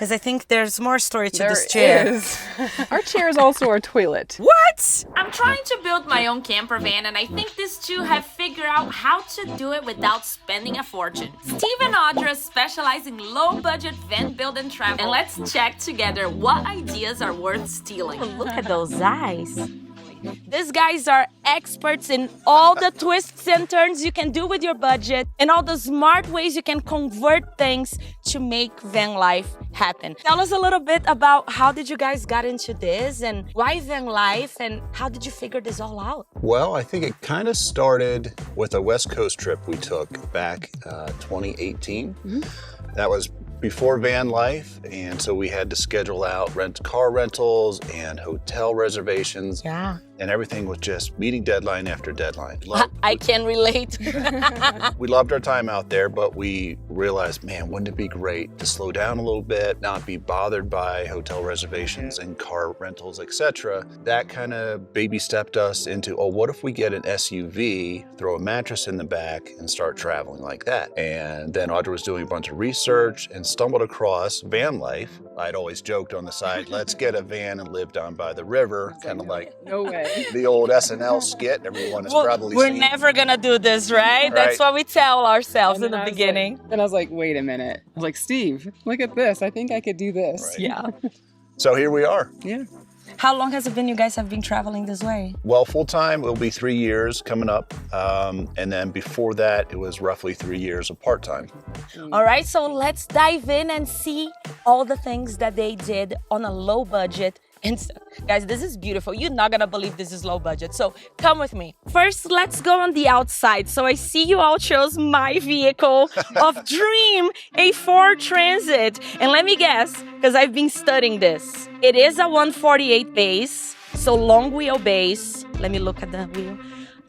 Because I think there's more story to this chair. Is. Our chair is also our toilet. What? I'm trying to build my own camper van, and I think these two have figured out how to do it without spending a fortune. Steve and Audra specialize in low-budget van build and travel, and let's check together what ideas are worth stealing. Look at those eyes. These guys are experts in all the twists and turns you can do with your budget and all the smart ways you can convert things to make van life happen. Tell us a little bit about how did you guys get into this and why van life and how did you figure this all out? Well, I think it kind of started with a West Coast trip we took back 2018. That was before van life, and so we had to schedule out car rentals and hotel reservations. Yeah. And everything was just meeting deadline after deadline. I can relate. We loved our time out there, but we realized, man, wouldn't it be great to slow down a little bit, not be bothered by hotel reservations and car rentals, etc. That kind of baby stepped us into, oh, what if we get an SUV, throw a mattress in the back, and start traveling like that? And then Audra was doing a bunch of research and stumbled across Vanlife. I'd always joked on the side, let's get a van and live down by the river, kind of like No way. the old SNL skit everyone has probably we're seen. never gonna do this, right? That's what we tell ourselves in the beginning. And I was like, wait a minute. I was like, Steve, look at this. I think I could do this. Right. Yeah. So here we are. Yeah. How long has it been you guys have been traveling this way? Well, full-time, it'll be 3 years coming up. And then before that, it was roughly 3 years of part-time. All right, so let's dive in and see all the things that they did on a low budget. And guys, this is beautiful. You're not gonna believe this is low budget. So come with me. First, let's go on the outside. So I see you all chose my vehicle of dream, a Ford Transit. And let me guess, because I've been studying this. It is a 148 base, so long wheelbase. Let me look at the wheel.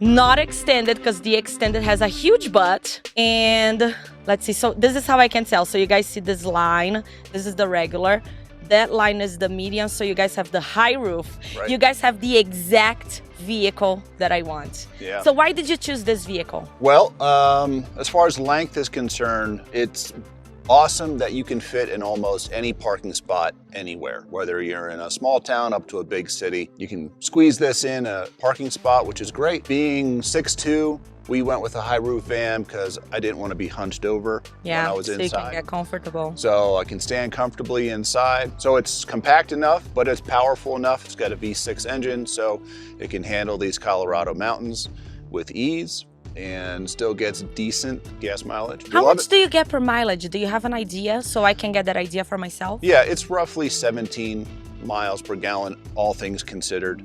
Not extended, because the extended has a huge butt. And let's see, so this is how I can tell. So you guys see this line. This is the regular. That line is the medium, so you guys have the high roof. Right. You guys have the exact vehicle that I want. Yeah. So why did you choose this vehicle? Well, as far as length is concerned, it's awesome that you can fit in almost any parking spot anywhere. Whether you're in a small town up to a big city, you can squeeze this in a parking spot, which is great. Being 6'2", we went with a high roof van because I didn't want to be hunched over when I was so inside. you can get comfortable. So I can stand comfortably inside. So it's compact enough, but it's powerful enough. It's got a V6 engine, so it can handle these Colorado mountains with ease and still gets decent gas mileage. How much do you get per mileage? Do you have an idea so I can get that idea for myself? Yeah, it's roughly 17 miles per gallon, all things considered,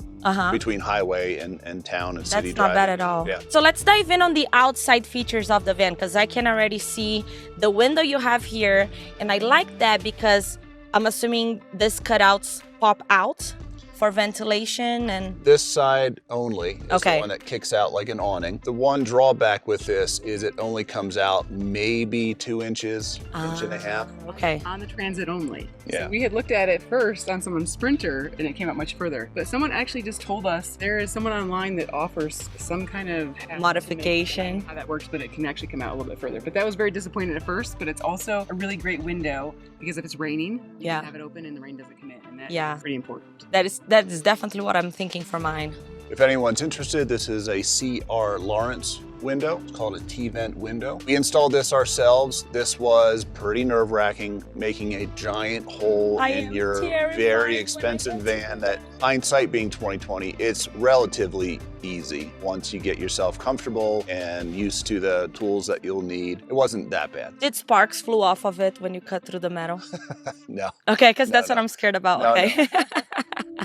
between highway and town and city That's not driving. bad at all. Yeah. So let's dive in on the outside features of the van, because I can already see the window you have here. And I like that because I'm assuming these cutouts pop out for ventilation and... This side only is Okay. the one that kicks out like an awning. The one drawback with this is it only comes out maybe 2 inches, inch and a half. Okay. On the Transit only. Yeah. So we had looked at it first on someone's Sprinter and it came out much further. But someone actually just told us there is someone online that offers some kind of Modification. how that works, but it can actually come out a little bit further. But that was very disappointing at first, but it's also a really great window because if it's raining, you Yeah. can have it open and the rain doesn't come in. And that Yeah. is pretty important. That is definitely what I'm thinking for mine. If anyone's interested, this is a C.R. Lawrence window. It's called a T-vent window. We installed this ourselves. This was pretty nerve-wracking, making a giant hole in your very expensive van that, hindsight being 2020, it's relatively easy once you get yourself comfortable and used to the tools that you'll need. It wasn't that bad. Did sparks flew off of it when you cut through the metal? No. Okay, because that's what I'm scared about. No, okay.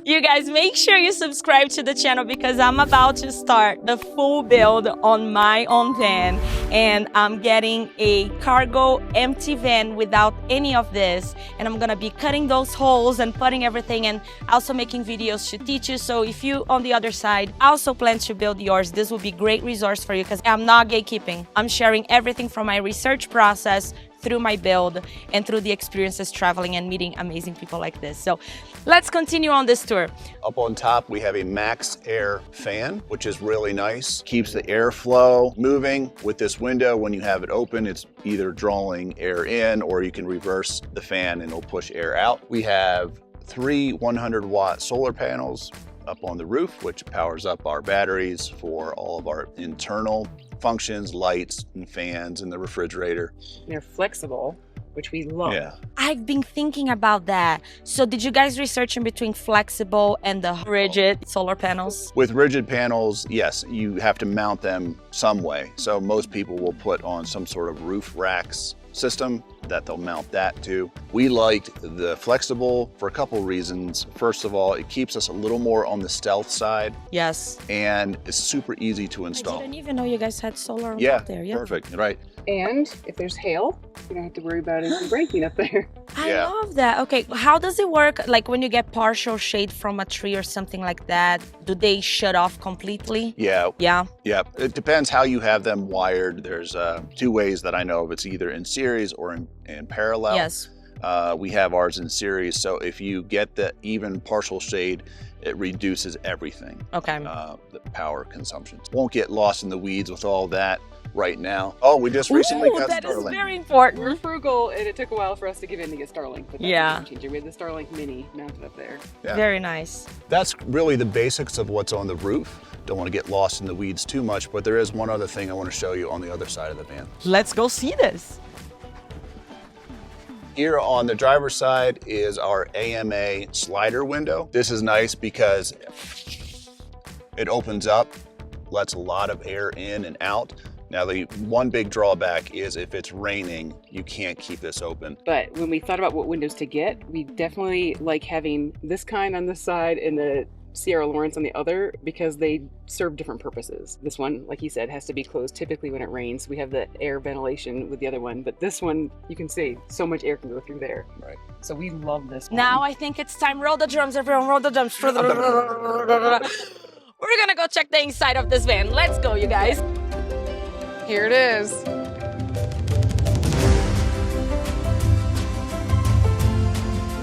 You guys, make sure you subscribe to the channel because I'm about to start the full build on my own van, and I'm getting a cargo empty van without any of this, and I'm gonna be cutting those holes and putting everything, and also making videos to teach you. So if you on the other side also plan to build yours, this will be great resource for you because I'm not gatekeeping. I'm sharing everything from my research process through my build and through the experiences traveling and meeting amazing people like this. So let's continue on this tour. Up on top, we have a Maxxair fan, which is really nice. Keeps the airflow moving. With this window, when you have it open, it's either drawing air in or you can reverse the fan and it'll push air out. We have 3 100-watt solar panels up on the roof, which powers up our batteries for all of our internal functions, lights and fans in the refrigerator. They're flexible, which we love. Yeah. I've been thinking about that. So did you guys research in between flexible and the rigid solar panels? With rigid panels, yes, you have to mount them some way. So most people will put on some sort of roof racks system that they'll mount that to. We liked the flexible for a couple reasons. First of all, it keeps us a little more on the stealth side. Yes. And it's super easy to install. I didn't even know you guys had solar Yeah, up there. Yeah, perfect, right. And if there's hail, you don't have to worry about it breaking up there. I Yeah. love that. Okay, how does it work? Like when you get partial shade from a tree or something like that, do they shut off completely? Yeah, Yeah. yeah. It depends how you have them wired. There's 2 ways that I know of. It's either in series or in parallel. Yes. We have ours in series, so if you get the even partial shade, it reduces everything. Okay. The power consumption. Won't get lost in the weeds with all that right now. Oh, we just recently Ooh, got that is Starlink. very important. We're frugal, and it took a while for us to give in to get Starlink. But that's Yeah. a game changer. We had the Starlink Mini mounted up there. Yeah. Very nice. That's really the basics of what's on the roof. Don't want to get lost in the weeds too much, but there is one other thing I want to show you on the other side of the van. Let's go see this. Here on the driver's side is our AMA slider window. This is nice because it opens up, lets a lot of air in and out. Now the one big drawback is if it's raining, you can't keep this open. But when we thought about what windows to get, we definitely like having this kind on this side and the Sierra Lawrence on the other because they serve different purposes. This one, like you said, has to be closed typically when it rains. We have the air ventilation with the other one, but this one, you can see so much air can go through there. Right. So we love this one. Now I think it's time. Roll the drums, everyone. Roll the drums. We're gonna go check the inside of this van. Let's go, you guys. Here it is.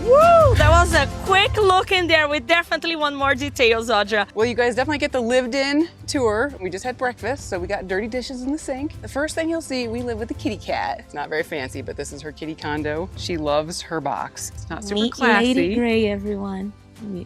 Woo! That was a quick look in there. We definitely want more details, Audra. Well, you guys definitely get the lived-in tour. We just had breakfast, so we got dirty dishes in the sink. The first thing you'll see, we live with a kitty cat. It's not very fancy, but this is her kitty condo. She loves her box. It's not super Meet classy. Lady Gray, everyone.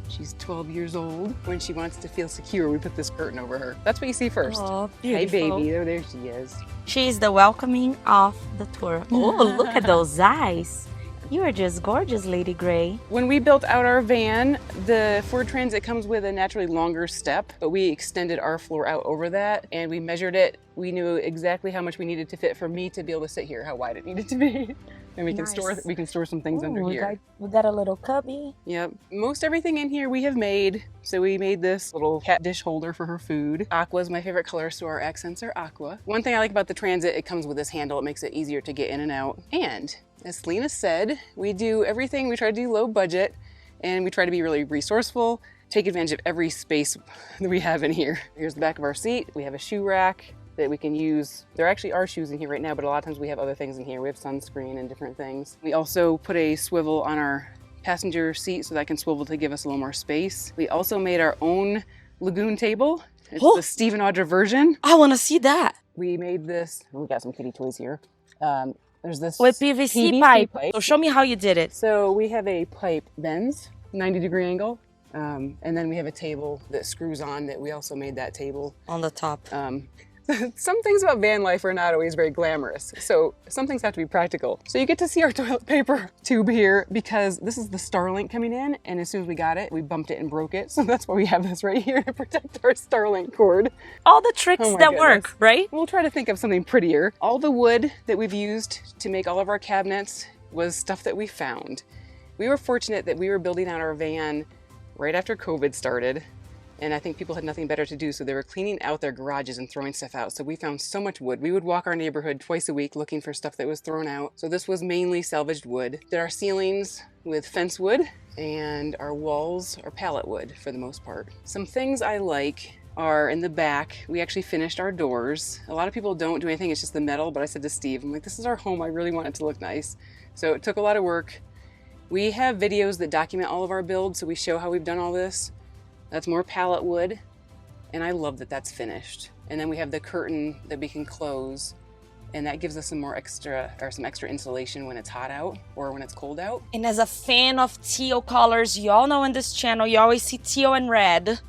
She's 12 years old. When she wants to feel secure, we put this curtain over her. That's what you see first. Oh, Hey, beautiful. baby. Oh, there she is. She's the welcoming of the tour. Oh, look at those eyes. You are just gorgeous, Lady Gray. When we built out our van, the Ford Transit comes with a naturally longer step, but we extended our floor out over that and we measured it. We knew exactly how much we needed to fit for me to be able to sit here, how wide it needed to be. And we can store some things under here. We got a little cubby. Yep. Most everything in here we have made. So we made this little cat dish holder for her food. Aqua is my favorite color, so our accents are aqua. One thing I like about the Transit, it comes with this handle. It makes it easier to get in and out. And as Lena said, we do everything. We try to do low budget and we try to be really resourceful, take advantage of every space that we have in here. Here's the back of our seat. We have a shoe rack that we can use. There actually are shoes in here right now, but a lot of times we have other things in here. We have sunscreen and different things. We also put a swivel on our passenger seat so that can swivel to give us a little more space. We also made our own Lagun table. It's the Steve Audra version. I want to see that. We made this, we got some kitty toys here. There's this With PVC pipe. So show me how you did it. So we have a pipe bends, 90-degree angle. And then we have a table that screws on that we also made that table. On the top. Some things about van life are not always very glamorous, so some things have to be practical. So you get to see our toilet paper tube here because this is the Starlink coming in, and as soon as we got it, we bumped it and broke it. So that's why we have this right here to protect our Starlink cord. All the tricks Oh my that work, goodness. right? We'll try to think of something prettier. All the wood that we've used to make all of our cabinets was stuff that we found. We were fortunate that we were building out our van right after COVID started. And I think people had nothing better to do, so they were cleaning out their garages and throwing stuff out. So we found so much wood. We would walk our neighborhood twice a week looking for stuff that was thrown out. So this was mainly salvaged wood. Did our ceilings with fence wood, and our walls are pallet wood for the most part. Some things I like are in the back. We actually finished our doors. A lot of people don't do anything, it's just the metal, but I said to Steve, I'm like, this is our home, I really want it to look nice. So it took a lot of work. We have videos that document all of our builds, so we show how we've done all this. That's more pallet wood, and I love that that's finished. And then we have the curtain that we can close, and that gives us some extra insulation when it's hot out or when it's cold out. And as a fan of teal colors, you all know in this channel, you always see teal and red.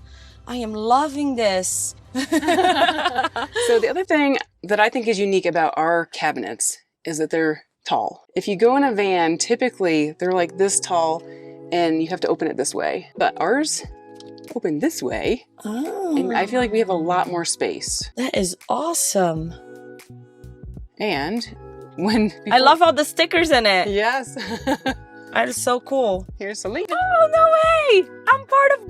I am loving this. So the other thing that I think is unique about our cabinets is that they're tall. If you go in a van, typically they're like this tall and you have to open it this way. But ours open this way. Oh. And I feel like we have a lot more space. That is awesome. And when I love all the stickers in it. Yes. That is so cool. Here's Selena. Oh, no way! I'm part of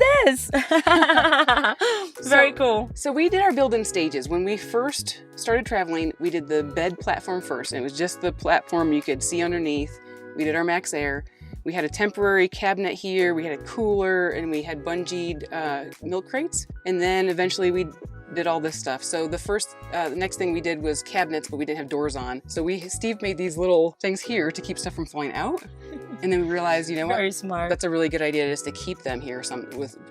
this. Very cool. So we did our build in stages. When we first started traveling, we did the bed platform first, and it was just the platform you could see underneath. We did our Maxxair. We had a temporary cabinet here, we had a cooler, and we had bungeed milk crates. And then eventually we did all this stuff. So the next thing we did was cabinets, but we didn't have doors on. So Steve made these little things here to keep stuff from falling out. And then we realized, you know what? Very smart. That's a really good idea, just to keep them here,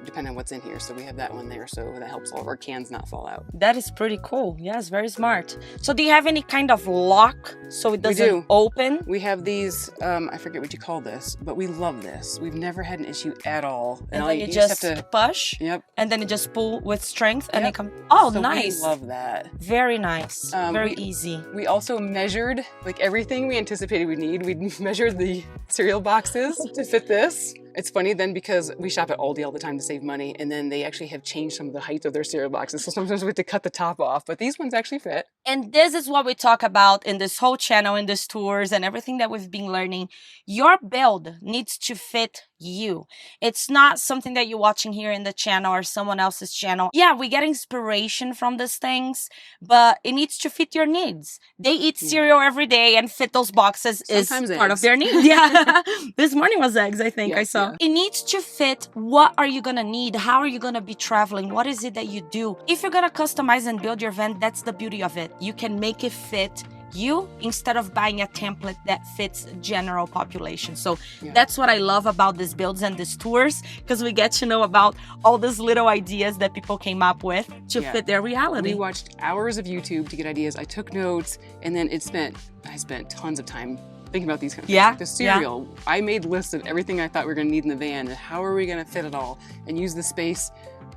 depending on what's in here. So we have that one there, so that helps all of our cans not fall out. That is pretty cool. Yes, very smart. So do you have any kind of lock so it doesn't do. open? We have these, I forget what you call this, but we love this. We've never had an issue at all. And all then you just have to push, Yep. and then you just pull with strength, and Yep. it comes. Oh, So nice. we love that. Very nice. Very we- easy. We also measured like everything we anticipated we'd need. We measured the cereal boxes to fit this. It's funny then because we shop at Aldi all the time to save money, and then they actually have changed some of the height of their cereal boxes. So sometimes we have to cut the top off, but these ones actually fit. And this is what we talk about in this whole channel, in these tours and everything that we've been learning. Your build needs to fit you. It's not something that you're watching here in the channel or someone else's channel. Yeah, we get inspiration from these things, but it needs to fit your needs. They eat cereal every day, and fit those boxes Sometimes is part of eggs. their need. Yeah. This morning was eggs, I think I Yes, saw. yeah. It needs to fit. What are you gonna need? How are you gonna be traveling? What is it that you do? If you're gonna customize and build your van, that's the beauty of it. You can make it fit you instead of buying a template that fits general population. So Yeah. that's what I love about these builds and these tours, because we get to know about all these little ideas that people came up with to Yeah. fit their reality. We watched hours of YouTube to get ideas. I took notes, and then I spent tons of time thinking about these kind of things. Yeah, Like the cereal, I made lists of everything I thought we were gonna need in the van, and how are we gonna fit it all and use the space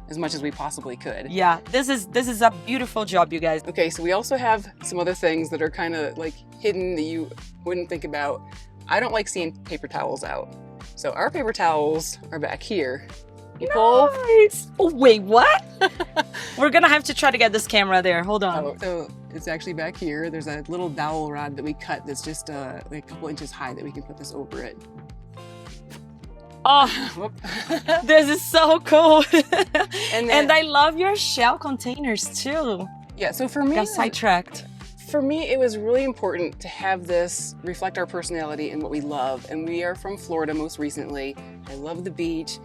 as much as we possibly could. Yeah, this is a beautiful job, you guys. Okay, so we also have some other things that are kind of like hidden that you wouldn't think about. I don't like seeing paper towels out. So our paper towels are back here. You pull. Nice. Oh, wait, what? We're gonna have to try to get this camera there. Hold on. Oh, so it's actually back here. There's a little dowel rod that we cut that's just like a couple inches high that we can put this over it. Oh, Whoop. this is so cool. And And I love your shell containers too. yeah, so for me, Got sidetracked. For me, it was really important to have this reflect our personality and what we love. And we are from Florida most recently. I love the beach.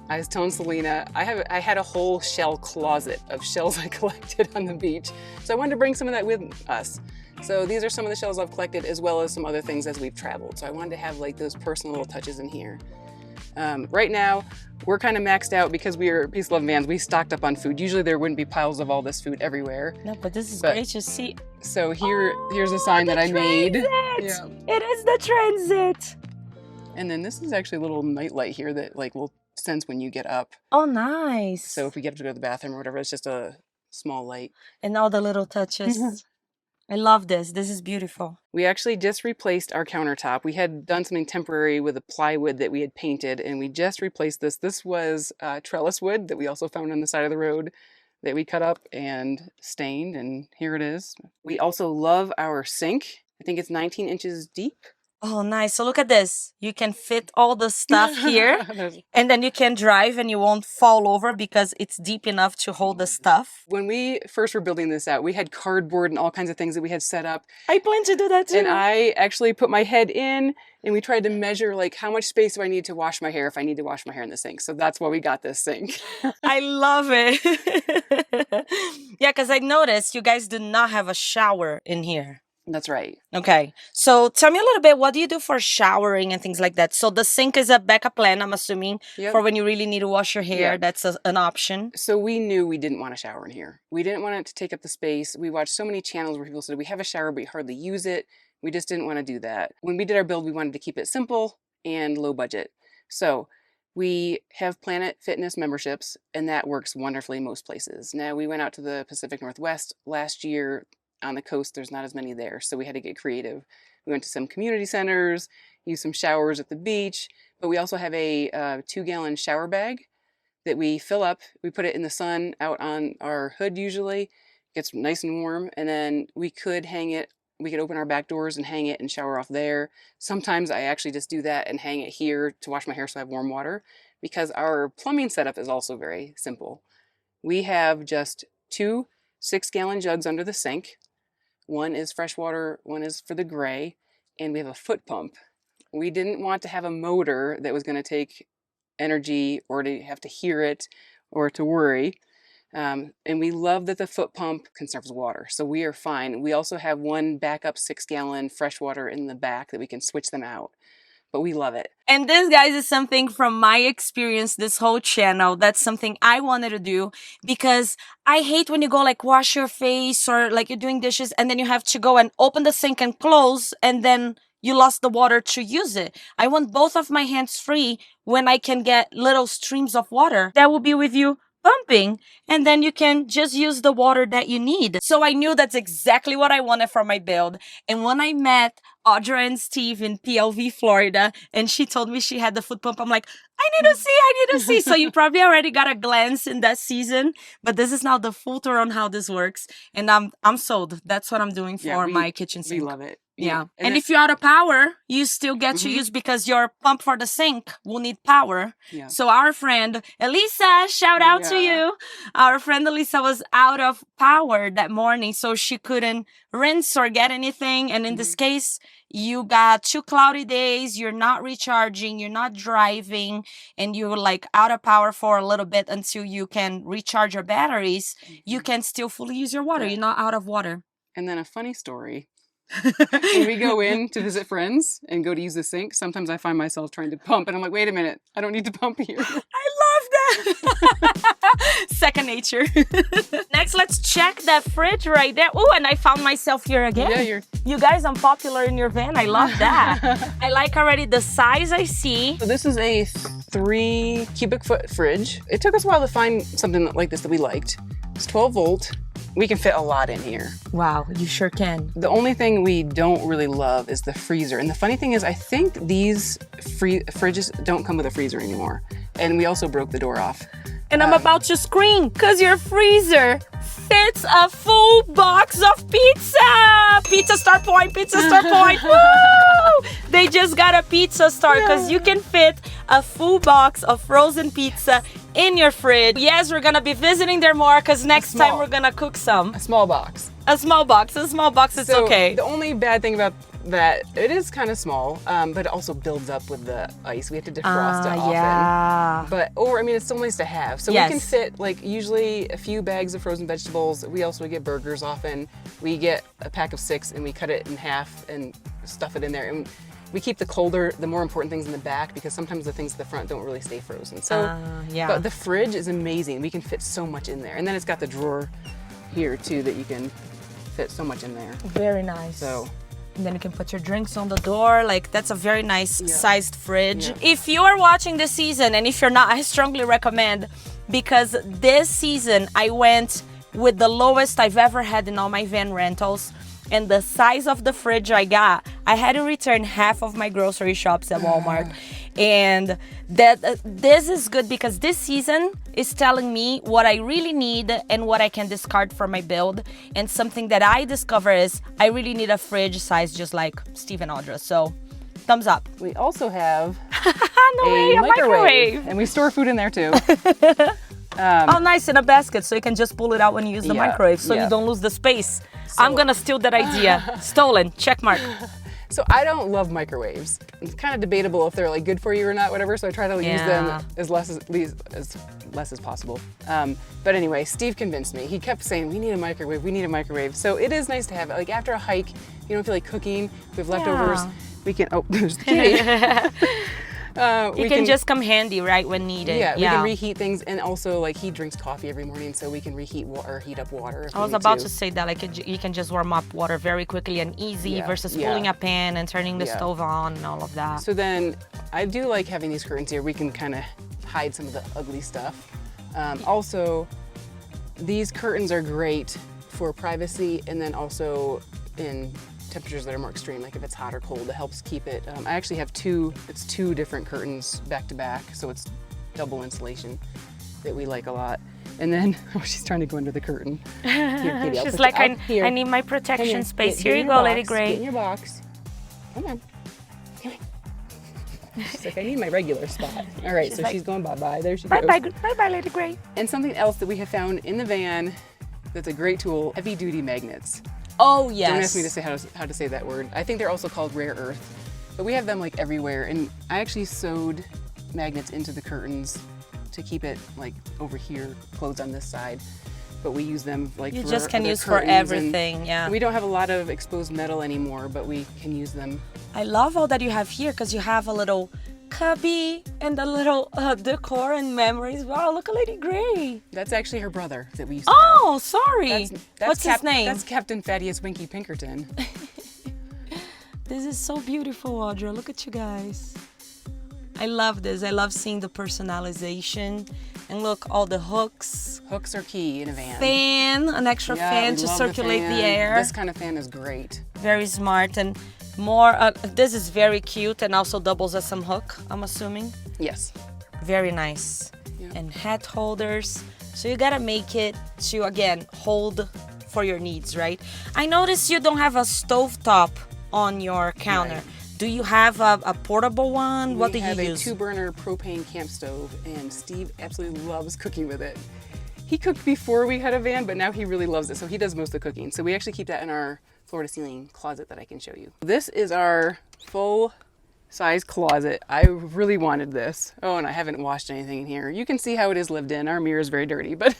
I was telling Selena, I had a whole shell closet of shells I collected on the beach. So I wanted to bring some of that with us. So these are some of the shells I've collected, as well as some other things as we've traveled. So I wanted to have like those personal little touches in here. Right now, we're kind of maxed out because we are Peace Love Vans. We stocked up on food. Usually there wouldn't be piles of all this food everywhere. No, but this is But- great to see. So here's a sign that I made. Yeah. It is the transit. And then this is actually a little night light here that like will sense when you get up. Oh, nice. So if we get up to go to the bathroom or whatever, it's just a small light. And all the little touches. I love this. This is beautiful. We actually just replaced our countertop. We had done something temporary with a plywood that we had painted, and we just replaced this. This was trellis wood that we also found on the side of the road that we cut up and stained, and here it is. We also love our sink. I think it's 19 inches deep. Oh, nice. So look at this. You can fit all the stuff here, and then you can drive and you won't fall over because it's deep enough to hold the stuff. When we first were building this out, we had cardboard and all kinds of things that we had set up. I plan to do that too. And I actually put my head in and we tried to measure like how much space do I need to wash my hair if I need to wash my hair in the sink. So that's why we got this sink. I love it. Yeah, because I noticed you guys do not have a shower in here. That's right. Okay. So tell me a little bit, what do you do for showering and things like that? So the sink is a backup plan, I'm assuming, Yep. for when you really need to wash your hair. Yep. That's an option. So we knew we didn't want a shower in here. We didn't want it to take up the space. We watched so many channels where people said, we have a shower, but we hardly use it. We just didn't want to do that. When we did our build, we wanted to keep it simple and low budget. So we have Planet Fitness memberships, and that works wonderfully most places. Now, we went out to the Pacific Northwest last year. On the coast, there's not as many there, so we had to get creative. We went to some community centers, used some showers at the beach, but we also have a 2-gallon shower bag that we fill up. We put it in the sun out on our hood usually. It gets nice and warm, and then we could hang it. We could open our back doors and hang it and shower off there. Sometimes I actually just do that and hang it here to wash my hair so I have warm water, because our plumbing setup is also very simple. We have just 2 6-gallon jugs under the sink. One is fresh water, one is for the gray, and we have a foot pump. We didn't want to have a motor that was going to take energy or to have to hear it or to worry. And we love that the foot pump conserves water, so we are fine. We also have one backup 6-gallon fresh water in the back that we can switch them out. But we love it. And this, guys, is something from my experience, this whole channel. That's something I wanted to do, because I hate when you go like wash your face or like you're doing dishes and then you have to go and open the sink and close and then you lost the water to use it. I want both of my hands free when I can get little streams of water that will be with you pumping, and then you can just use the water that you need. So I knew that's exactly what I wanted for my build. And when I met Audra and Steve in PLV, Florida, and she told me she had the foot pump, I'm like, I need to see. So you probably already got a glance in that season, but this is now the full tour on how this works. And I'm sold. That's what I'm doing for my kitchen sink. We love it. Yeah. And if you're out of power, you still get to use, because your pump for the sink will need power. Yeah. So our friend Elisa, shout out to you. Our friend Elisa was out of power that morning, so she couldn't rinse or get anything. And in this case, you got 2 cloudy days, you're not recharging, you're not driving, and you're like out of power for a little bit until you can recharge your batteries. You can still fully use your water. Yeah. You're not out of water. And then a funny story. When we go in to visit friends and go to use the sink, sometimes I find myself trying to pump, and I'm like, wait a minute, I don't need to pump here. I love that. Second nature. Next, let's check that fridge right there. Oh, and I found myself here again. Yeah, you guys, I'm popular in your van. I love that. I like already the size I see. So this is a 3 cubic foot fridge. It took us a while to find something like this that we liked. It's 12 volt. We can fit a lot in here. Wow, you sure can. The only thing we don't really love is the freezer. And the funny thing is, I think these fridges don't come with a freezer anymore. And we also broke the door off. And I'm about to scream because your freezer fits a full box of pizza. Pizza Star Point, Pizza Star Point. Woo! They just got a Pizza Star because you can fit a full box of frozen pizza in your fridge. Yes, we're gonna be visiting there more because next time we're gonna cook some. A small box. A small box, it's So okay. The only bad thing about that, it is kind of small, but it also builds up with the ice. We have to defrost it often. Yeah. But, it's still nice to have. So we can fit like usually a few bags of frozen vegetables. We also get burgers often. We get a pack of 6 and we cut it in half and stuff it in there. And we keep the more important things in the back, because sometimes the things at the front don't really stay frozen. So, but the fridge is amazing. We can fit so much in there. And then it's got the drawer here too that you can fit so much in there. Very nice. So. And then you can put your drinks on the door. Like, that's a very nice sized fridge. Yeah. If you are watching this season, and if you're not, I strongly recommend, because this season I went with the lowest I've ever had in all my van rentals. And the size of the fridge I got, I had to return half of my grocery shops at Walmart. And this is good because this season is telling me what I really need and what I can discard for my build. And something that I discover is I really need a fridge size just like Steve and Audra. So Thumbs up. We also have a microwave. and we store food in there too. Oh, nice, in a basket, so you can just pull it out when you use the Yeah, microwave, so yeah. you don't lose the space. I'm gonna steal that idea. Stolen, check mark. So I don't love microwaves. It's kind of debatable if they're like good for you or not, whatever. So I try to use them as less as possible. But anyway, Steve convinced me. He kept saying, we need a microwave, we need a microwave. So it is nice to have it. Like after a hike, you don't feel like cooking, we have leftovers, we can, oh, there's the kitty. You can just come handy, right, when needed. Yeah, we can reheat things, and also like he drinks coffee every morning, so we can reheat or heat up water. If I was about to say that, like, you can just warm up water very quickly and easy versus pulling a pan and turning the stove on and all of that. So then I do like having these curtains here. We can kind of hide some of the ugly stuff. Also, these curtains are great for privacy, and then also in temperatures that are more extreme, like if it's hot or cold, it helps keep it. I actually have two different curtains back to back, so it's double insulation that we like a lot. And then, oh, she's trying to go under the curtain. Here, Katie, She's like, I need my protection space. Here you go, Lady Grey. Get in your box. Come on. Come on. She's like, I need my regular spot. All right, so she's going bye-bye. There she goes. Bye-bye, Lady Grey. And something else that we have found in the van that's a great tool, heavy-duty magnets. Oh, yes. Don't ask me to say how to say that word. I think they're also called rare earth, but we have them like everywhere. And I actually sewed magnets into the curtains to keep it like over here, closed on this side. But we use them like You for just can other use for curtains, everything, and yeah. we don't have a lot of exposed metal anymore, but we can use them. I love all that you have here because you have a little cubby and a little decor and memories. Wow, look at Lady Grey. That's actually her brother that we used to have. Oh, sorry. What's his name? That's Captain Thaddeus Winky Pinkerton. This is so beautiful, Audra. Look at you guys. I love this. I love seeing the personalization. And look, all the hooks. Hooks are key in a van. Fan, an extra fan we to love circulate the fan. air. This kind of fan is great. Very smart and more. This is very cute and also doubles as some hook, I'm assuming. Yes. Very nice. Yeah. And hat holders. So you gotta make it to, again, hold for your needs, right? I noticed you don't have a stovetop on your counter. Right. Do you have a portable one? What do you use? We have a 2-burner propane camp stove, and Steve absolutely loves cooking with it. He cooked before we had a van, but now he really loves it, so he does most of the cooking. So we actually keep that in our floor-to-ceiling closet that I can show you. This is our full-size closet. I really wanted this. Oh, and I haven't washed anything in here. You can see how it is lived in. Our mirror is very dirty, but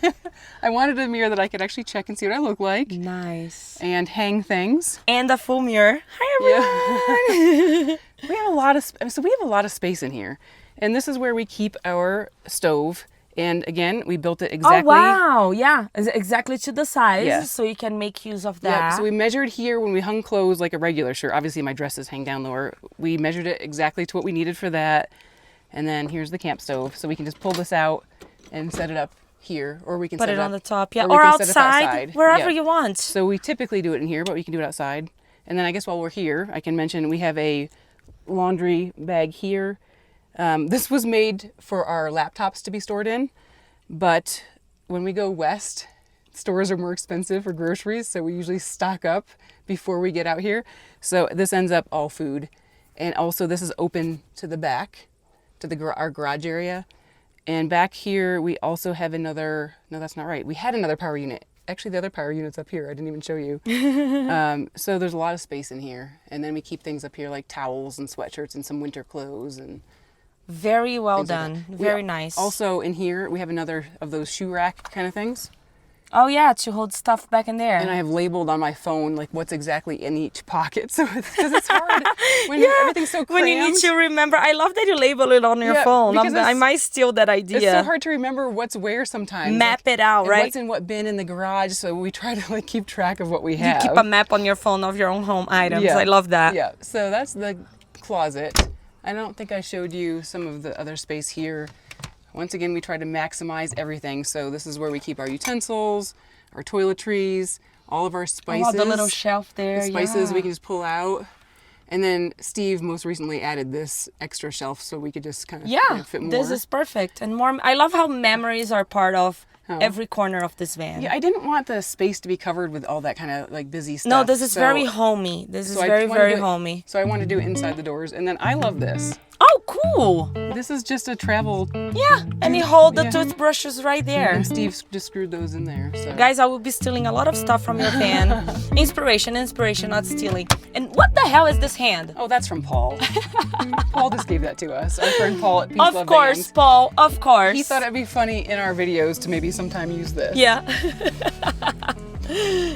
I wanted a mirror that I could actually check and see what I look like. Nice. And hang things. And a full mirror. Hi, everyone. We have a lot of space in here. And this is where we keep our stove. And again, we built it exactly. Oh, wow. Yeah. Exactly to the size. Yes. So you can make use of that. Yeah, so we measured here when we hung clothes like a regular shirt. Obviously, my dresses hang down lower. We measured it exactly to what we needed for that. And then here's the camp stove. So we can just pull this out and set it up here. Or we can Put set it on up, the top. Yeah. we Or can set it outside. Wherever Yeah. you want. So we typically do it in here, but we can do it outside. And then I guess while we're here, I can mention we have a laundry bag here. This was made for our laptops to be stored in. But when we go west, stores are more expensive for groceries, so we usually stock up before we get out here. So this ends up all food. And also this is open to the back, to our garage area. And back here we also have another, no, that's not right. We had another power unit. Actually, the other power unit's up here. I didn't even show you. So there's a lot of space in here. And then we keep things up here like towels and sweatshirts and some winter clothes and Very well done. Very nice. Also in here, we have another of those shoe rack kind of things. Oh yeah, to hold stuff back in there. And I have labeled on my phone like what's exactly in each pocket. So because it's hard when everything's so cramped. When you need to remember. I love that you label it on your phone. I might steal that idea. It's so hard to remember what's where sometimes. Map it out, right? What's in what bin in the garage. So we try to like keep track of what we have. You keep a map on your phone of your own home items. I love that. Yeah. So that's the closet. I don't think I showed you some of the other space here. Once again, we try to maximize everything. So this is where we keep our utensils, our toiletries, all of our spices. Oh, the little shelf there. The spices we can just pull out. And then Steve most recently added this extra shelf so we could just kind of fit more. This is perfect. And more, I love how memories are part of every corner of this van. Yeah, I didn't want the space to be covered with all that kind of like busy stuff. No, this is so- very homey. This is I very, wanted very to- homey. So I want to do it inside the doors. And then I love this. Oh, cool. This is just a travel. Yeah, and you hold the Yeah. toothbrushes right there. And Steve just screwed those in there. So. Guys, I will be stealing a lot of stuff from your van. Inspiration, not stealing. And what the hell is this hand? Oh, that's from Paul. Paul just gave that to us. Our friend Paul at Peace Of Love course, Vans. Paul, of course. He thought it'd be funny in our videos to maybe sometime use this. Yeah.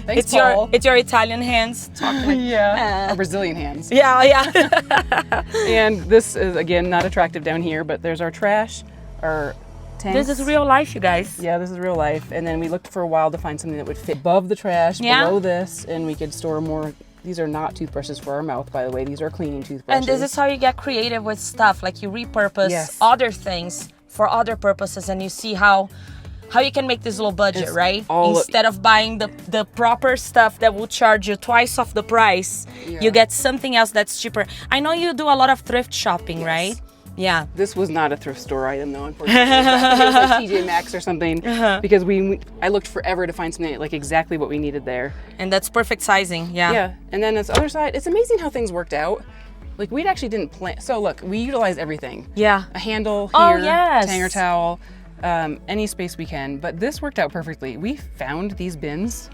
Thanks, Paul. It's your Italian hands. Yeah. Our Brazilian hands. Yeah, yeah. And this is, again, not attractive down here, but there's our trash, our tanks. This is real life, you guys. Yeah, this is real life. And then we looked for a while to find something that would fit above the trash, Yeah. below this, and we could store more. These are not toothbrushes for our mouth, by the way. These are cleaning toothbrushes. And this is how you get creative with stuff. Like you repurpose Yes. other things for other purposes, and you see how you can make this low budget, It's right? all- Instead of buying the proper stuff that will charge you twice of the price, you get something else that's cheaper. I know you do a lot of thrift shopping, right? Yeah. This was not a thrift store item, though, unfortunately. I think it was like TJ Maxx or something, because I looked forever to find something like exactly what we needed there. And that's perfect sizing. Yeah. Yeah, and then this other side, it's amazing how things worked out. Like, we actually didn't plan. So look, we utilized everything. Yeah. A handle Oh, here, yes. hanger towel, any space we can. But this worked out perfectly. We found these bins.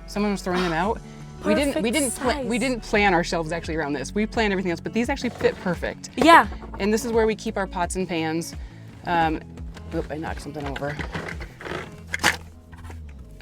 Someone was throwing them out. We didn't plan our shelves actually around this. We planned everything else, but these actually fit perfect. Yeah. And this is where we keep our pots and pans. Oop, I knocked something over.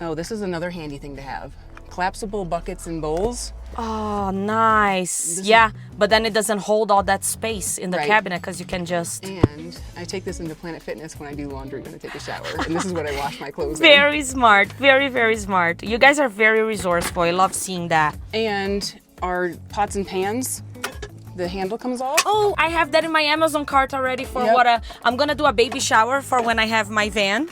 Oh, this is another handy thing to have. Collapsible buckets and bowls. Oh, nice. Yeah, but then it doesn't hold all that space in the Right. cabinet because you can just... And I take this into Planet Fitness when I do laundry when I take a shower. And this is what I wash my clothes in. Very smart. Very, very smart. You guys are very resourceful. I love seeing that. And our pots and pans, the handle comes off. Oh, I have that in my Amazon cart already for Yep. I'm gonna do a baby shower for when I have my van.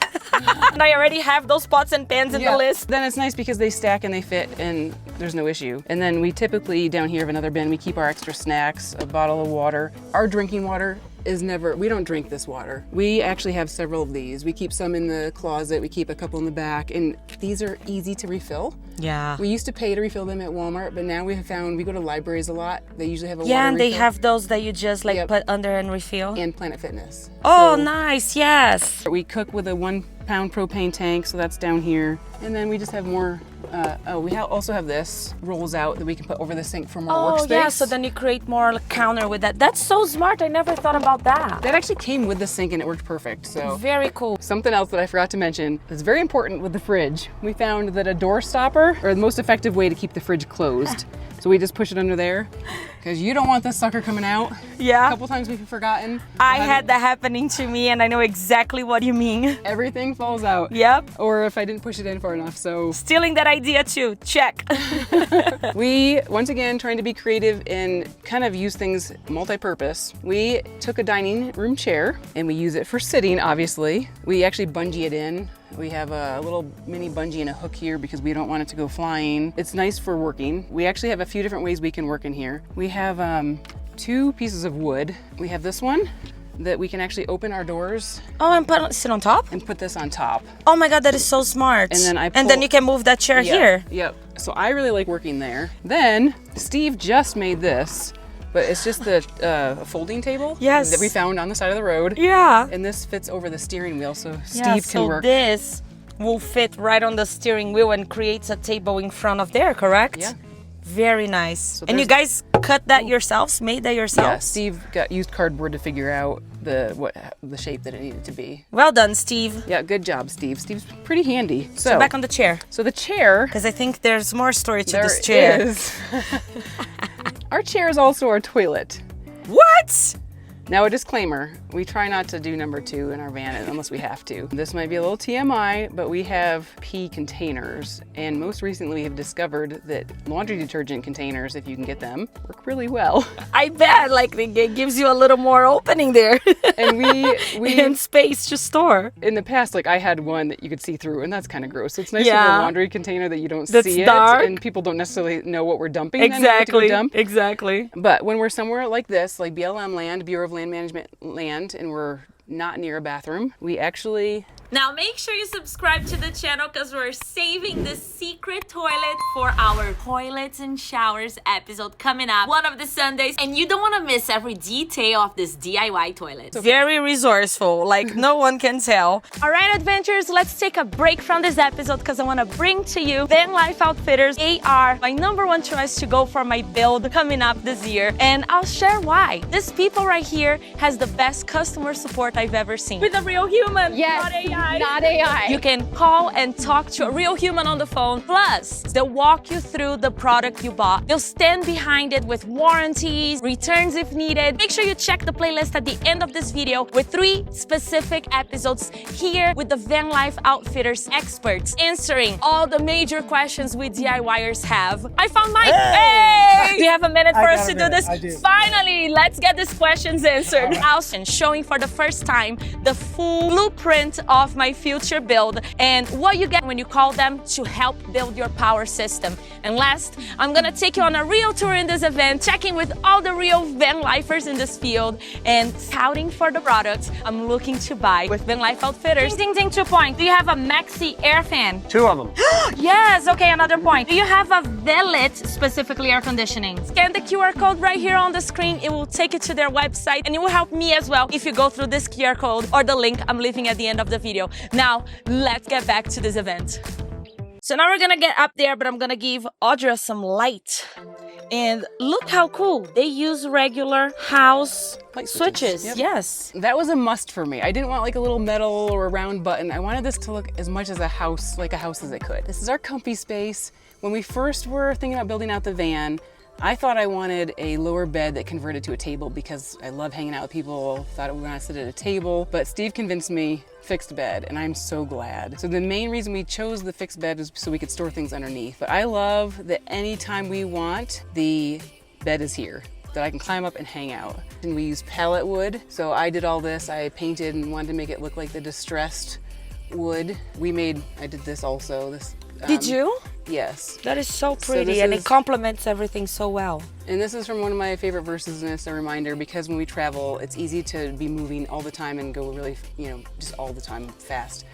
And I already have those pots and pans in the list. Then it's nice because they stack and they fit and there's no issue. And then we typically, down here have another bin, we keep our extra snacks, a bottle of water. Our drinking water is we don't drink this water. We actually have several of these. We keep some in the closet, we keep a couple in the back, and these are easy to refill. Yeah. We used to pay to refill them at Walmart, but now we have found, we go to libraries a lot. They usually have a Yeah, water and they refill. have those that you just like Yep. put under and refill. And Planet Fitness. Oh, So nice. Yes. we cook with a 1 pound propane tank, so that's down here. And then we just have more, also have this, rolls out that we can put over the sink for more Oh, workspace. yeah. So then you create more counter with that. That's so smart. I never thought about that. That actually came with the sink and it worked perfect, so. Very cool. Something else that I forgot to mention that's very important with the fridge. We found that a door stopper, or the most effective way to keep the fridge closed. So we just push it under there, because you don't want this sucker coming out. A Yeah. couple times we've forgotten. I had that happening to me, and I know exactly what you mean. Everything falls out. Yep. Or if I didn't push it in far enough, so. Stealing that idea too. Check. We, once again, trying to be creative and kind of use things multi-purpose. We took a dining room chair and we use it for sitting, obviously. We actually bungee it in. We have a little mini bungee and a hook here because we don't want it to go flying. It's nice for working. We actually have a few different ways we can work in here. We have 2 pieces of wood. We have this one that we can actually open our doors Oh, and sit on top? and put this on top. Oh my God, that is so smart. And then I and then pull- you can move that chair here. Yep. So I really like working there. Then Steve just made this, but it's just the folding table Yes. that we found on the side of the road. Yeah. And this fits over the steering wheel, so Steve Yeah, can so work. this will fit right on the steering wheel and creates a table in front of there, correct? Yeah. Very nice. And you there's- guys cut that yourselves? Made that Yeah, yourselves? Steve used cardboard to figure out the shape that it needed to be. Well done, Steve. Yeah, good job, Steve. Steve's pretty handy. So back on the chair, So the chair. because I think there's more story to There this chair. is. Our chair is also our toilet. What? Now a disclaimer, we try not to do number 2 in our van unless we have to. This might be a little TMI, but we have pee containers. And most recently we have discovered that laundry detergent containers, if you can get them, work really well. I bet, like, it gives you a little more opening there. And we and space to store. in the past, like I had one that you could see through and that's kind of gross. So it's nice to have Yeah. a laundry container that you don't That's see dark. it and people don't necessarily know what we're dumping. then when we have to go Exactly. dump. Exactly. But when we're somewhere like this, like BLM land, Bureau of Land Management land, and we're not near a bathroom, we actually Now make sure you subscribe to the channel because we're saving the secret toilet for our toilets and showers episode coming up one of the Sundays, and you don't want to miss every detail of this DIY toilet. Very resourceful, like no one can tell. All right, adventurers, let's take a break from this episode because I want to bring to you Vanlife Outfitters. They are my #1 choice to go for my build coming up this year, and I'll share why. This people right here has the best customer support I've ever seen. With a real human, Yes, not AI. not AI. You can call and talk to a real human on the phone. Plus, they'll walk you through the product you bought. They'll stand behind it with warranties, returns if needed. Make sure you check the playlist at the end of this video with 3 specific episodes here with the Vanlife Outfitters experts answering all the major questions we DIYers have. I found mine. Hey! Do you have a minute for us to do this? I do. Finally, let's get these questions answered. Also, showing for the first time the full blueprint of my future build and what you get when you call them to help build your power system. And last, I'm gonna take you on a real tour in this event, checking with all the real Vanlifers in this field and scouting for the products I'm looking to buy with Vanlife Outfitters. Ding, ding, ding, 2 points. Do you have a Maxxair fan? 2 of them. Yes, okay, another point. Do you have a Velit, specifically air conditioning? Scan the QR code right here on the screen. It will take you to their website and it will help me as well if you go through this QR code or the link I'm leaving at the end of the video. Now, let's get back to this event. So now we're gonna get up there, but I'm gonna give Audra some light. And look how cool. They use regular house Light switches. Yep. Yes. That was a must for me. I didn't want like a little metal or a round button. I wanted this to look as much as a house, like a house as it could. This is our comfy space. When we first were thinking about building out the van, I thought I wanted a lower bed that converted to a table because I love hanging out with people, thought we wanted to sit at a table, but Steve convinced me fixed bed, and I'm so glad. So the main reason we chose the fixed bed was so we could store things underneath. But I love that anytime we want, the bed is here, that I can climb up and hang out. And we use pallet wood. So I did all this, I painted and wanted to make it look like the distressed wood. I did this also. Did you? Yes. That is so this pretty and is- it complements everything so well. And this is from one of my favorite verses, and it's a reminder because when we travel, it's easy to be moving all the time and go really, just all the time fast.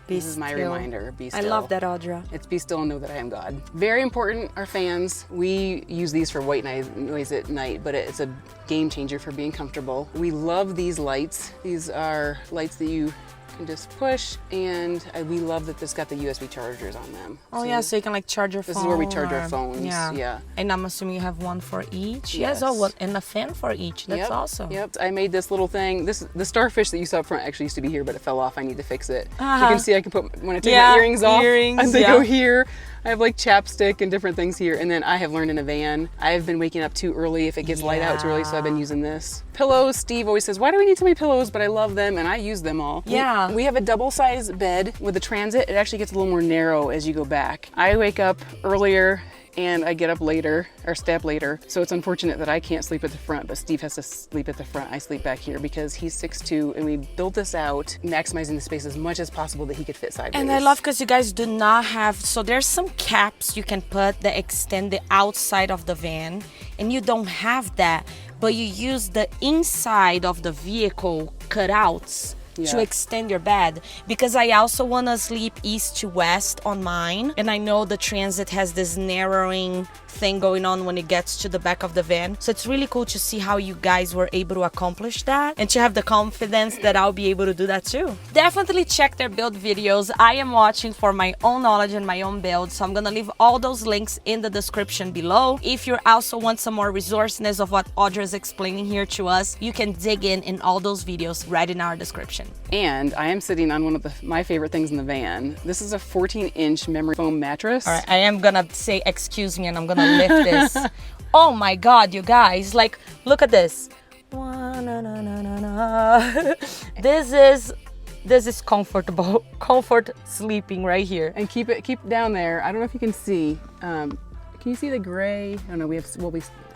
This is my reminder, be still. I love that, Audra. It's be still and know that I am God. Very important are fans. We use these for white noise at night, but it's a game changer for being comfortable. We love these lights. These are lights that you can just push, and we love that this got the USB chargers on them. Oh yeah, so you can like charge your phone. This is where we charge our or- phones. Yeah. And I'm assuming you have one for each. Yes. And a fan for each. That's Yep, awesome. Yep. I made this little thing. The starfish that you saw up front actually used to be here, but it fell off. I need to fix it. You can see I can put, when I take my earrings off, they go here. I have like chapstick and different things here. And then I have learned in a van, I've been waking up too early if it gets light out too early, so I've been using this. Pillows, Steve always says, why do we need so many pillows? But I love them and I use them all. Yeah. We have a double-sized bed with the transit. It actually gets a little more narrow as you go back. I wake up earlier and I get up later, or stay up later. So it's unfortunate that I can't sleep at the front, but Steve has to sleep at the front. I sleep back here because he's 6'2", and we built this out, maximizing the space as much as possible that he could fit sideways. And I love because you guys do not have, so there's some caps you can put that extend the outside of the van, and you don't have that, but you use the inside of the vehicle cutouts to extend your bed, because I also want to sleep east to west on mine, and I know the Transit has this narrowing thing going on when it gets to the back of the van. So it's really cool to see how you guys were able to accomplish that and to have the confidence that I'll be able to do that too. Definitely check their build videos. I am watching for my own knowledge and my own build, so I'm gonna leave all those links in the description below. If you also want some more resourcefulness of what Audra is explaining here to us, you can dig in all those videos right in our description. And I am sitting on one of my favorite things in the van. This is a 14-inch memory foam mattress. All right, I am gonna say excuse me and I'm gonna lift this. Oh my God, you guys, like, look at this. This is comfortable, comfort sleeping right here. And keep it down there. I don't know if you can see. Can you see the gray? I don't know. We have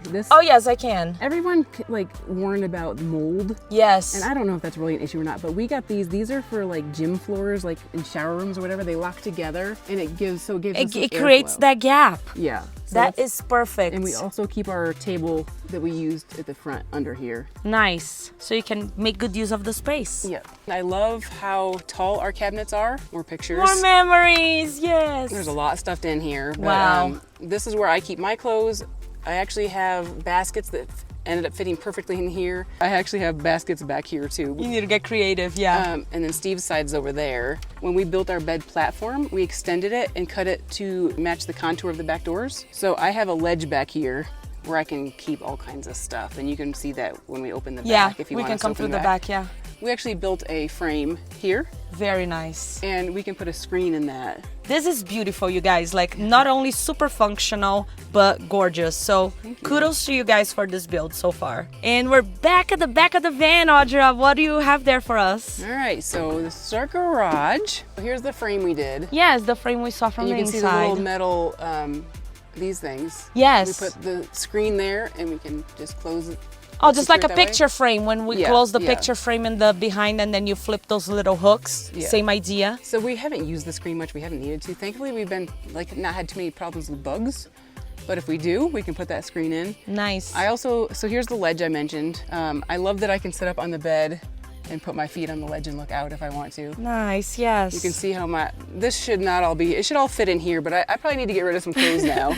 this. Oh yes, I can. Everyone like warned about mold. Yes. And I don't know if that's really an issue or not, but we got these. These are for like gym floors, like in shower rooms or whatever. They lock together, and it gives us it creates airflow. that gap. Yeah. So That is perfect. And we also keep our table that we used at the front under here. Nice. So you can make good use of the space. Yeah. I love how tall our cabinets are. More pictures. More memories, yes. There's a lot stuffed in here. But, Wow. This is where I keep my clothes. I actually have baskets that ended up fitting perfectly in here. I actually have baskets back here too. You need to get creative, yeah. And then Steve's side's over there. When we built our bed platform, we extended it and cut it to match the contour of the back doors. So I have a ledge back here where I can keep all kinds of stuff. And you can see that when we open the back. If you we want can us to come open through the back, yeah. We actually built a frame here. Very nice. And we can put a screen in that. This is beautiful, you guys. Like, not only super functional, but gorgeous. So kudos to you guys for this build so far. And we're back at the back of the van, Audra. What do you have there for us? All right, so this is our garage. Here's the frame we did. Yes, the frame we saw from And the you can see the inside. little metal, these things. Yes. We put the screen there and we can just close it. Oh, just like a that way. picture frame when we Yeah, close the yeah. picture frame in the behind and then you flip those little hooks. Yeah. Same idea. So we haven't used the screen much. We haven't needed to. Thankfully, we've been like not had too many problems with bugs. But if we do, we can put that screen in. Nice. So here's the ledge I mentioned. I love that I can sit up on the bed and put my feet on the ledge and look out if I want to. Nice, yes. You can see how this should not all be, it should all fit in here, but I probably need to get rid of some clothes now.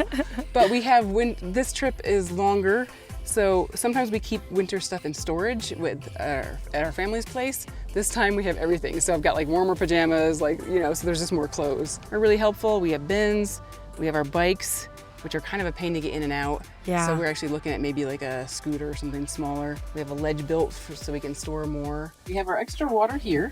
But we have, this trip is longer, so sometimes we keep winter stuff in storage at our family's place. This time we have everything. So I've got like warmer pajamas, so there's just more clothes. They're really helpful. We have bins, we have our bikes, which are kind of a pain to get in and out. Yeah. So we're actually looking at maybe like a scooter or something smaller. We have a ledge built so we can store more. We have our extra water here.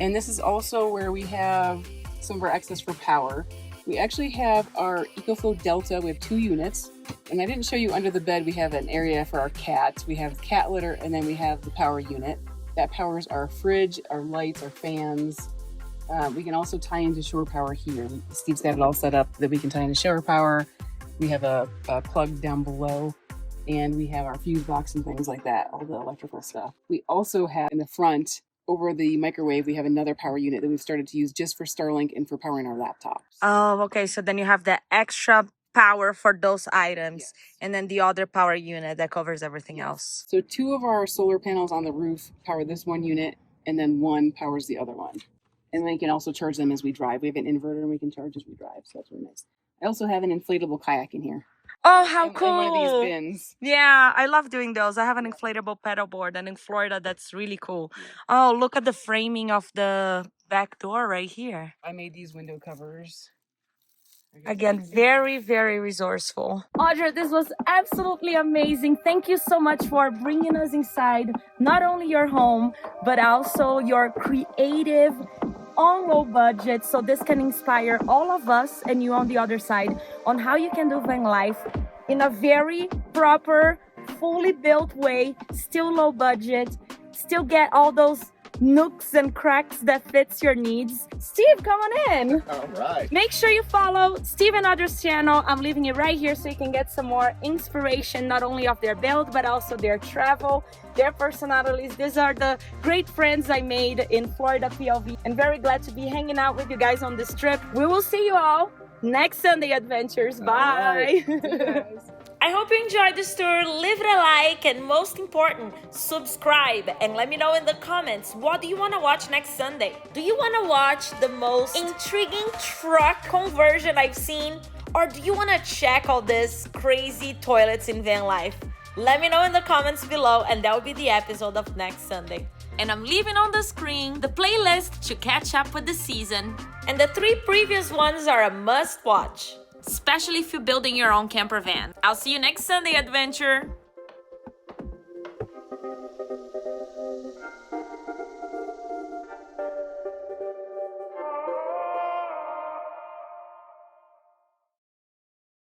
And this is also where we have some of our excess for power. We actually have our EcoFlow Delta. We have 2 units. And I didn't show you under the bed, we have an area for our cats. We have cat litter and then we have the power unit. That powers our fridge, our lights, our fans. We can also tie into shore power here. Steve's got it all set up that we can tie into shore power. We have a plug down below and we have our fuse box and things like that, all the electrical stuff. We also have in the front, over the microwave, we have another power unit that we've started to use just for Starlink and for powering our laptops. Oh, okay. So then you have the extra power for those items. Yes. And then the other power unit that covers everything else. So 2 of our solar panels on the roof power this one unit and then 1 powers the other one. And we can also charge them as we drive. We have an inverter and we can charge as we drive, so that's really nice. I also have an inflatable kayak in here. Oh, how cool. And one of these bins. Yeah, I love doing those. I have an inflatable pedal board and in Florida, that's really cool. Oh, look at the framing of the back door right here. I made these window covers. Again, very, very resourceful. Audra, this was absolutely amazing. Thank you so much for bringing us inside, not only your home, but also your creative, on low budget. So this can inspire all of us and you on the other side on how you can do van life in a very proper, fully built way, still low budget, still get all those nooks and cracks that fits your needs. Steve, come on in. All right. Make sure you follow Steve and Audra's channel. I'm leaving it right here so you can get some more inspiration, not only of their build, but also their travel, their personalities. These are the great friends I made in Florida PLV, and very glad to be hanging out with you guys on this trip. We will see you all next Sunday adventures. Bye. I hope you enjoyed this tour. Leave it a like and most important, subscribe and let me know in the comments, what do you want to watch next Sunday? Do you want to watch the most intriguing truck conversion I've seen? Or do you want to check all these crazy toilets in van life? Let me know in the comments below and that will be the episode of next Sunday. And I'm leaving on the screen the playlist to catch up with the season. And the 3 previous ones are a must watch. Especially if you're building your own camper van. I'll see you next Sunday, adventure!